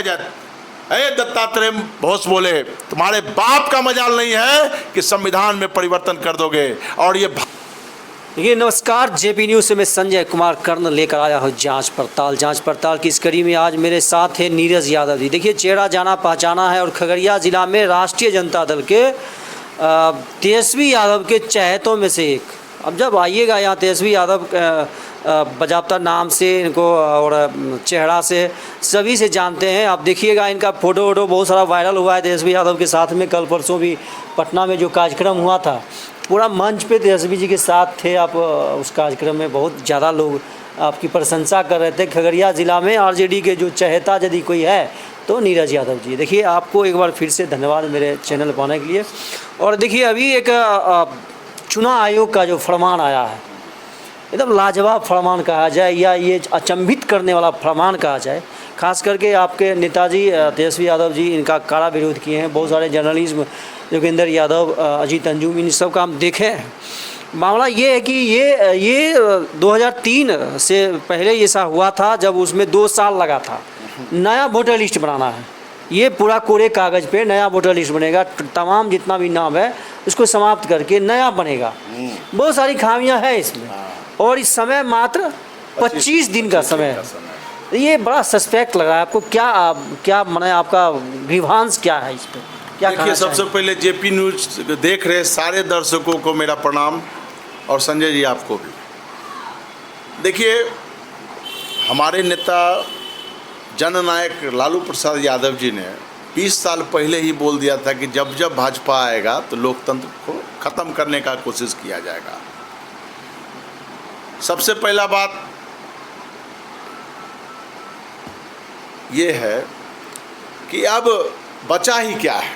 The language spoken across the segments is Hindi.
जाए। अरे दत्तात्रेय बोस बोले, तुम्हारे बाप का मजाल नहीं है कि संविधान में परिवर्तन कर दोगे। और ये नमस्कार, जेपी न्यूज़ से मैं संजय कुमार कर्ण लेकर आया हूँ जांच पड़ताल की इस कड़ी में आज मेरे साथ है नीरज यादव जी। देखिए, चेहरा जाना पहचाना है और खगड़िया जिला में राष्ट्रीय जनता दल के तेजस्वी यादव के चहेतों में से एक। अब जब आइएगा यहाँ, तेजस्वी यादव बजाबता नाम से इनको और चेहरा से सभी से जानते हैं। आप देखिएगा, इनका फ़ोटो वोटो बहुत सारा वायरल हुआ है तेजस्वी यादव के साथ में। कल परसों भी पटना में जो कार्यक्रम हुआ था, पूरा मंच पे तेजस्वी जी के साथ थे आप। उस कार्यक्रम में बहुत ज़्यादा लोग आपकी प्रशंसा कर रहे थे। खगड़िया ज़िला में आरजेडी के जो चहेता यदि कोई है तो नीरज यादव जी। देखिए, आपको एक बार फिर से धन्यवाद मेरे चैनल पर आने के लिए। और देखिए, अभी एक चुनाव आयोग का जो फरमान आया है, एकदम लाजवाब फरमान कहा जाए या ये अचंभित करने वाला फरमान कहा जाए। खास करके आपके नेताजी तेजस्वी यादव जी इनका कड़ा विरोध किए हैं। बहुत सारे जर्नलिज्म, योगेंद्र यादव, अजीत अंजुम, इन सब का हम देखे हैं। मामला ये है कि ये 2003 से पहले ऐसा हुआ था, जब उसमें 2 साल लगा था। नया वोटर लिस्ट बनाना है, ये पूरा कोरे कागज़ पे नया वोटर लिस्ट बनेगा। तमाम जितना भी नाम है उसको समाप्त करके नया बनेगा। बहुत सारी खामियां हैं इसमें, और इस समय मात्र 25 दिन का समय है। ये बड़ा सस्पेक्ट लग रहा है आपको। क्या माने, आपका विभांस क्या है इस पर, क्या? देखिए, सबसे पहले जेपी न्यूज़ देख रहे सारे दर्शकों को मेरा प्रणाम, और संजय जी आपको भी। देखिए, हमारे नेता जननायक लालू प्रसाद यादव जी ने 20 साल पहले ही बोल दिया था कि जब जब भाजपा आएगा तो लोकतंत्र को ख़त्म करने का कोशिश किया जाएगा। सबसे पहला बात ये है कि अब बचा ही क्या है।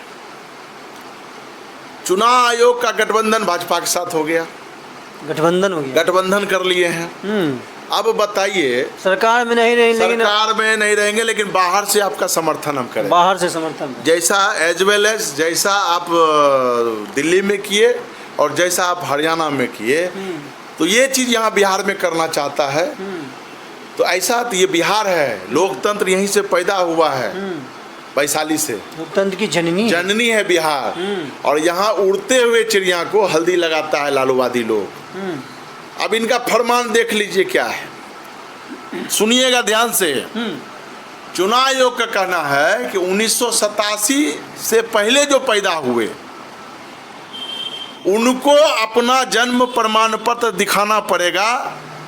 चुनाव आयोग का गठबंधन भाजपा के साथ हो गया, गठबंधन कर लिए हैं। अब बताइए, सरकार में नहीं रहेंगे, लेकिन बाहर से आपका समर्थन हम करें। बाहर से समर्थन, जैसा एज वेल एज जैसा आप दिल्ली में किए और जैसा आप हरियाणा में किए, तो ये चीज़ यहाँ बिहार में करना चाहता है। तो ऐसा, तो ये बिहार है, लोकतंत्र यहीं से पैदा हुआ है, वैशाली से। लोकतंत्र की जननी है बिहार। और यहाँ उड़ते हुए चिड़िया को हल्दी लगाता है लालूवादी लोग। अब इनका फरमान देख लीजिए क्या है, सुनिएगा ध्यान से। चुनाव आयोग का कहना है कि 1987 से पहले जो पैदा हुए उनको अपना जन्म प्रमाण पत्र दिखाना पड़ेगा,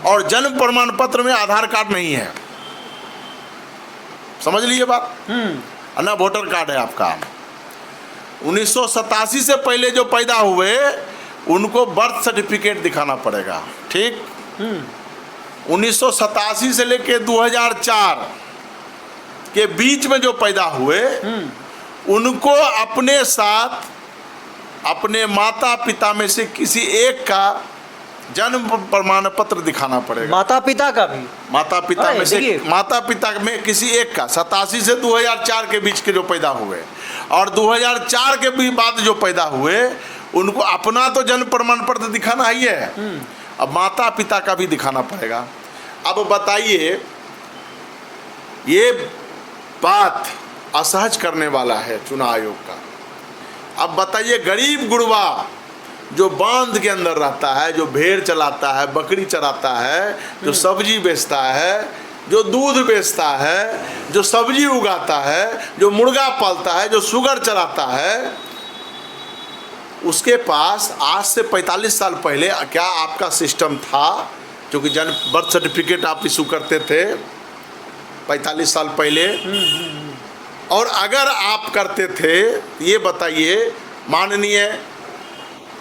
और जन्म प्रमाण पत्र में आधार कार्ड नहीं है। समझ लीजिए बात, ना वोटर कार्ड है आपका। 1987 से पहले जो पैदा हुए उनको बर्थ सर्टिफिकेट दिखाना पड़ेगा, ठीक। 1987 से लेके 2004 के बीच में जो पैदा हुए उनको अपने साथ अपने माता पिता में से किसी एक का जन्म प्रमाण पत्र दिखाना पड़ेगा। माता पिता का भी? माता पिता में किसी एक का, 87 से 2004 के बीच के जो पैदा हुए, और 2004 के भी बाद जो पैदा हुए उनको अपना तो जन्म प्रमाण पत्र दिखाना ही है, अब माता पिता का भी दिखाना पड़ेगा। अब बताइए, ये बात असहज करने वाला है चुनाव आयोग का। अब बताइए, गरीब गुरबा जो बांध के अंदर रहता है, जो भेड़ चलाता है, बकरी चराता है, जो सब्जी बेचता है, जो दूध बेचता है, जो सब्जी उगाता है, जो मुर्गा पालता है, जो शुगर चलाता है, उसके पास आज से 45 साल पहले क्या आपका सिस्टम था जो कि जन्म बर्थ सर्टिफिकेट आप इशू करते थे 45 साल पहले? और अगर आप करते थे, ये बताइए, माननीय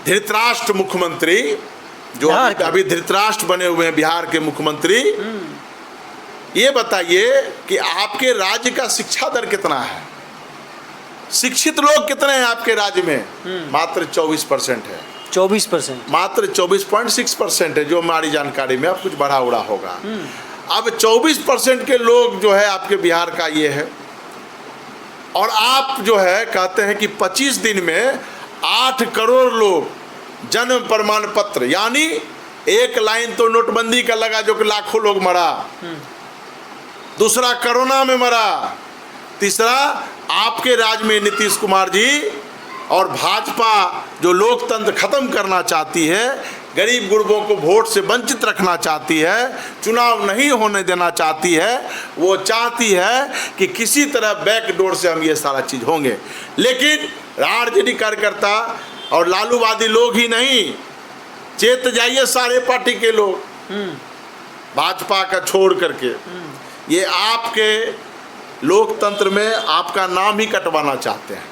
धृतराष्ट्र मुख्यमंत्री जो अभी धृतराष्ट्र बने हुए हैं बिहार के मुख्यमंत्री, ये बताइए कि आपके राज्य का शिक्षा दर कितना है? शिक्षित लोग कितने हैं आपके राज्य में? मात्र 24% है। 24%? मात्र 24.6% है, जो हमारी जानकारी में, अब कुछ बढ़ा उड़ा होगा। अब 24% के लोग जो है आपके बिहार का ये है, और आप जो है कहते हैं कि 25 दिन में 8 करोड़ लोग जन्म प्रमाण पत्र, यानी एक लाइन तो नोटबंदी का लगा जो कि लाखों लोग मरा, दूसरा कोरोना में मरा, तीसरा, आपके राज में नीतीश कुमार जी और भाजपा जो लोकतंत्र खत्म करना चाहती है, गरीब गुरबों को वोट से वंचित रखना चाहती है, चुनाव नहीं होने देना चाहती है, वो चाहती है कि किसी तरह बैकडोर से हम ये सारा चीज़ होंगे। लेकिन आरजेडी कार्यकर्ता और लालूवादी लोग ही नहीं, चेत जाइए सारे पार्टी के लोग, भाजपा का छोड़ करके, ये आपके लोकतंत्र में आपका नाम ही कटवाना चाहते हैं।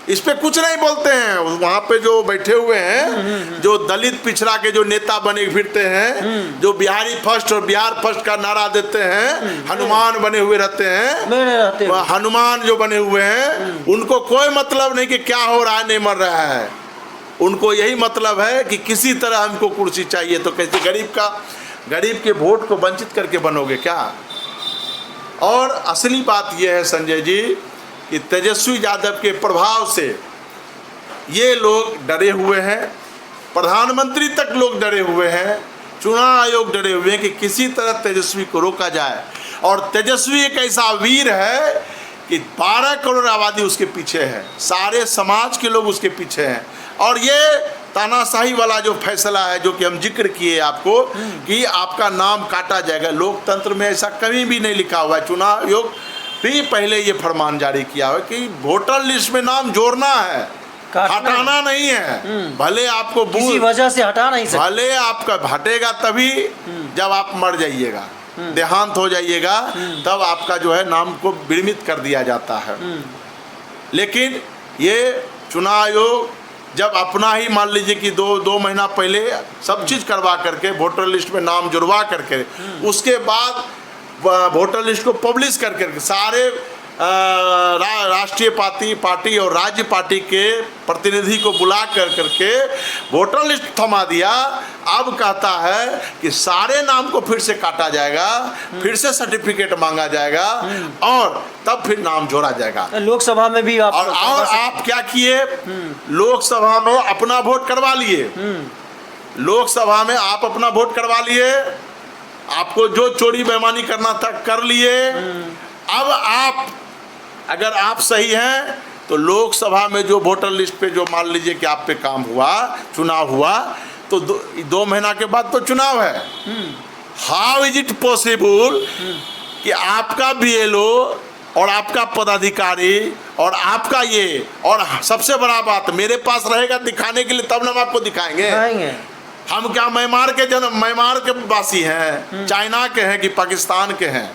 इस पे कुछ नहीं बोलते हैं। वहाँ पे जो बैठे हुए हैं, जो दलित पिछड़ा के जो नेता बने फिरते हैं, जो बिहारी फर्स्ट और बिहार फर्स्ट का नारा देते हैं, हनुमान बने हुए रहते हैं, हनुमान जो बने हुए हैं, उनको कोई मतलब नहीं कि क्या हो रहा है, नहीं मर रहा है। उनको यही मतलब है कि किसी तरह हमको कुर्सी चाहिए। तो कैसे गरीब के वोट को वंचित करके बनोगे क्या? और असली बात यह है संजय जी कि तेजस्वी यादव के प्रभाव से ये लोग डरे हुए हैं, प्रधानमंत्री तक लोग डरे हुए हैं, चुनाव आयोग डरे हुए हैं कि किसी तरह तेजस्वी को रोका जाए। और तेजस्वी एक ऐसा वीर है कि 12 करोड़ आबादी उसके पीछे है, सारे समाज के लोग उसके पीछे हैं। और ये तानाशाही वाला जो फैसला है, जो कि हम जिक्र किए आपको कि आपका नाम काटा जाएगा, लोकतंत्र में ऐसा कहीं भी नहीं लिखा हुआ है। चुनाव आयोग भी पहले ये फरमान जारी किया है कि वोटर लिस्ट में नाम जोड़ना है, हटाना नहीं है। भले आपको किसी वजह से हटा नहीं सकते, भले आपका हटेगा तभी जब आप मर जाइएगा, देहांत हो जाइएगा, तब आपका जो है नाम को विनिमित कर दिया जाता है। लेकिन ये चुनाव आयोग जब अपना ही मान लीजिए कि दो महीना पहले सब चीज़ करवा करके वोटर लिस्ट में नाम जुड़वा करके उसके बाद वोटर लिस्ट को पब्लिश करके सारे राष्ट्रीय पार्टी और राज्य पार्टी के प्रतिनिधि को बुला करके वोटर लिस्ट थमा दिया। अब कहता है कि सारे नाम को फिर से काटा जाएगा, फिर से सर्टिफिकेट मांगा जाएगा और तब फिर नाम जोड़ा जाएगा। लोकसभा में भी और आप क्या किए, लोकसभा में अपना वोट करवा लिए, लोकसभा में आप अपना वोट करवा लिए, आपको जो चोरी बेईमानी करना था कर लिए। अब आप अगर आप सही हैं तो लोकसभा में जो वोटर लिस्ट पे जो मान लीजिए कि आप पे काम हुआ, चुनाव हुआ, तो दो महीना के बाद तो चुनाव है। हाउ इज इट पॉसिबल कि आपका BLO और आपका पदाधिकारी और आपका ये, और सबसे बड़ा बात मेरे पास रहेगा दिखाने के लिए, तब ना हम आपको दिखाएंगे। हम क्या म्यांमार के वासी हैं, चाइना के हैं कि पाकिस्तान के हैं?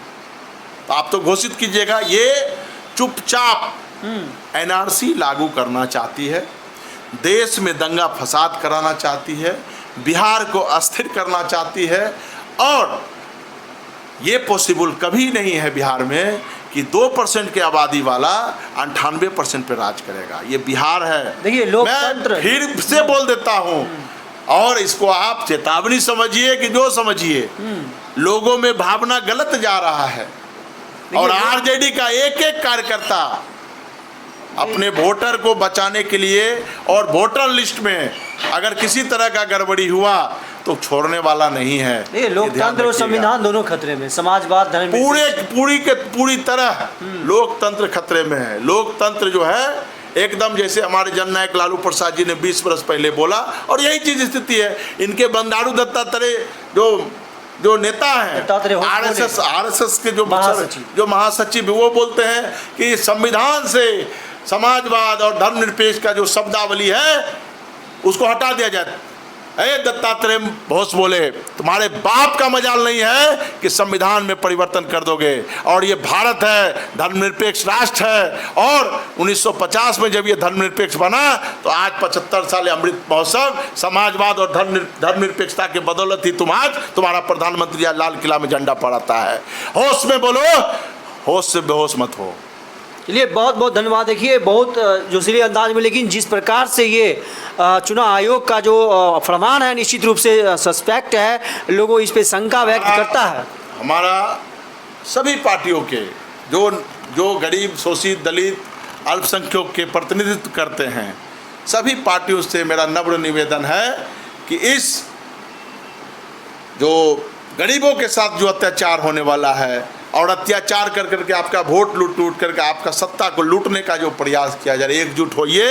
तो आप तो घोषित कीजिएगा। ये चुपचाप NRC लागू करना चाहती है, देश में दंगा फसाद कराना चाहती है, बिहार को अस्थिर करना चाहती है। और ये पॉसिबल कभी नहीं है बिहार में कि 2% की आबादी वाला 98% पे राज करेगा। ये बिहार है। देखिए लोकतंत्र, मैं फिर से बोल देता हूँ, और इसको आप चेतावनी समझिए कि जो समझिए, लोगों में भावना गलत जा रहा है। और आरजेडी का एक कार्यकर्ता अपने वोटर को बचाने के लिए और वोटर लिस्ट में अगर किसी तरह का गड़बड़ी हुआ तो छोड़ने वाला नहीं है। ये लोकतंत्र और संविधान दोनों खतरे में, समाजवाद, धर्म, पूरी तरह लोकतंत्र खतरे में है। लोकतंत्र जो है एकदम जैसे हमारे जननायक लालू प्रसाद जी ने 20 वर्ष पहले बोला, और यही चीज स्थिति है। इनके बंडारू दत्तात्रेय जो नेता हैं, आरएसएस के जो महासचिव, वो बोलते हैं कि संविधान से समाजवाद और धर्मनिरपेक्ष का जो शब्दावली है उसको हटा दिया जाए। दत्तात्रेय घोष बोले, तुम्हारे बाप का मजाल नहीं है कि संविधान में परिवर्तन कर दोगे। और ये भारत है, धर्मनिरपेक्ष राष्ट्र है, और 1950 में जब ये धर्मनिरपेक्ष बना तो आज 75 साल अमृत महोत्सव, समाजवाद और धर्मनिरपेक्षता के बदौलत ही तुम आज तुम्हारा प्रधानमंत्री आज लाल किला में झंडा फहराता है। होश में बोलो, होश से बेहोश मत हो। चलिए, बहुत बहुत धन्यवाद। देखिए, बहुत जोशीले अंदाज में, लेकिन जिस प्रकार से ये चुनाव आयोग का जो फरमान है निश्चित रूप से सस्पेक्ट है, लोगों इस पे शंका व्यक्त करता है। हमारा सभी पार्टियों के जो गरीब, शोषित, दलित, अल्पसंख्यक के प्रतिनिधित्व करते हैं, सभी पार्टियों से मेरा नम्र निवेदन है कि इस जो गरीबों के साथ जो अत्याचार होने वाला है, और अत्याचार कर करके आपका वोट लूट करके आपका सत्ता को लूटने का जो प्रयास किया जा रहा है, एकजुट होइए।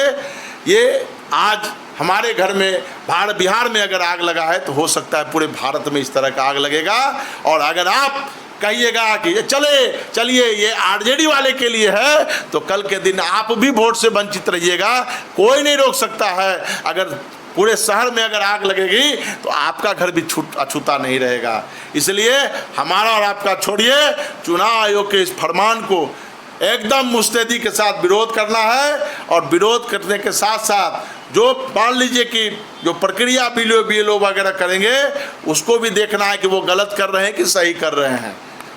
ये आज हमारे घर में बिहार में अगर आग लगा है तो हो सकता है पूरे भारत में इस तरह का आग लगेगा। और अगर आप कहिएगा कि चलिए ये आरजेडी वाले के लिए है, तो कल के दिन आप भी वोट से वंचित रहिएगा। कोई नहीं रोक सकता है। अगर पूरे शहर में अगर आग लगेगी तो आपका घर भी अछूता नहीं रहेगा। इसलिए हमारा और आपका छोड़िए, चुनाव आयोग के इस फरमान को एकदम मुस्तैदी के साथ विरोध करना है। और विरोध करने के साथ साथ जो मान लीजिए कि जो प्रक्रिया बीएलओ वगैरह करेंगे, उसको भी देखना है कि वो गलत कर रहे हैं कि सही कर रहे हैं।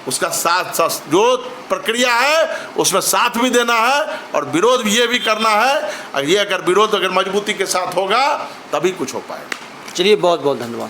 उसका साथ जो प्रक्रिया है उसमें साथ भी देना है और विरोध भी ये भी करना है। और ये अगर विरोध अगर मजबूती के साथ होगा तभी कुछ हो पाएगा। चलिए, बहुत बहुत धन्यवाद।